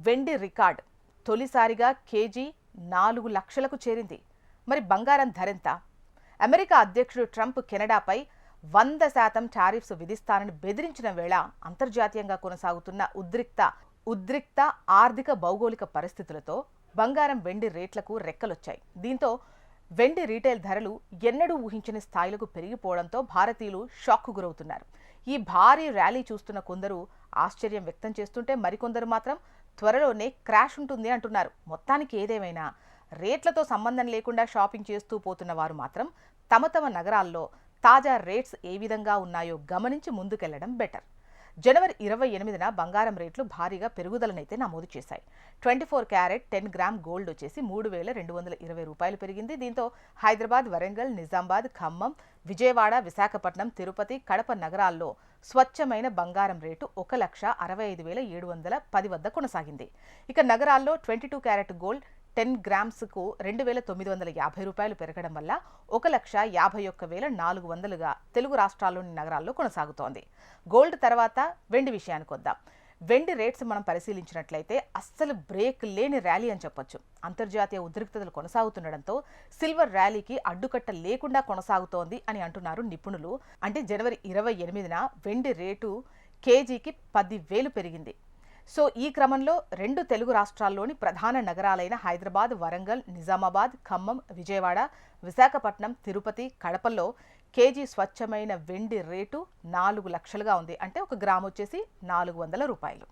వెండి రికార్డ్ తొలిసారిగా కేజీ 4 లక్షలకు చేరింది. మరి బంగారం ధరెంత? అమెరికా అధ్యక్షుడు ట్రంప్ కెనడాపై 100% టారిఫ్స్ విధిస్తానని బెదిరించిన వేళ అంతర్జాతీయంగా కొనసాగుతున్న ఉద్రిక్త ఆర్థిక భౌగోళిక పరిస్థితులతో బంగారం వెండి రేట్లకు రెక్కలొచ్చాయి. దీంతో వెండి రీటైల్ ధరలు ఎన్నడూ ఊహించని స్థాయిలకు పెరిగిపోవడంతో భారతీయులు షాక్కు గురవుతున్నారు. ఈ భారీ ర్యాలీ చూస్తున్న కొందరు ఆశ్చర్యం వ్యక్తం చేస్తుంటే మరికొందరు మాత్రం త్వరలోనే క్రాష్ ఉంటుంది అంటున్నారు. మొత్తానికి ఏదేమైనా రేట్లతో సంబంధం లేకుండా షాపింగ్ చేస్తూ పోతున్న వారు మాత్రం తమ నగరాల్లో తాజా రేట్స్ ఏ విధంగా ఉన్నాయో గమనించి ముందుకెళ్లడం బెటర్. జనవరి 28న బంగారం రేట్లు భారీగా పెరుగుదలనైతే నమోదు చేశాయి. 24 క్యారెట్ 10 గ్రామ్ గోల్డ్ వచ్చేసి 3,220 రూపాయలు పెరిగింది. దీంతో హైదరాబాద్, వరంగల్, నిజామాబాద్, ఖమ్మం, విజయవాడ, విశాఖపట్నం, తిరుపతి, కడప నగరాల్లో స్వచ్ఛమైన బంగారం రేటు 1,65,710 వద్ద కొనసాగింది. ఇక నగరాల్లో 22 క్యారెట్ గోల్డ్ 10 గ్రామ్స్కు 2,950 రూపాయలు పెరగడం వల్ల 1,51,400గా తెలుగు రాష్ట్రాల్లోని నగరాల్లో కొనసాగుతోంది. గోల్డ్ తర్వాత వెండి విషయానికి వద్దాం. వెండి రేట్స్ మనం పరిశీలించినట్లయితే అస్సలు బ్రేక్ లేని ర్యాలీ అని చెప్పొచ్చు. అంతర్జాతీయ ఉద్రిక్తతలు కొనసాగుతుండడంతో సిల్వర్ ర్యాలీకి అడ్డుకట్ట లేకుండా కొనసాగుతోంది అని అంటున్నారు నిపుణులు. అంటే జనవరి 28న వెండి రేటు కేజీకి 10,000 పెరిగింది. సో ఈ క్రమంలో 2 తెలుగు రాష్ట్రాల్లోని ప్రధాన నగరాలైన హైదరాబాద్, వరంగల్, నిజామాబాద్, ఖమ్మం, విజయవాడ, విశాఖపట్నం, తిరుపతి, కడపల్లో కేజీ స్వచ్ఛమైన వెండి రేటు 4 లక్షలుగా ఉంది. అంటే 1 గ్రాము వచ్చేసి 400 రూపాయలు.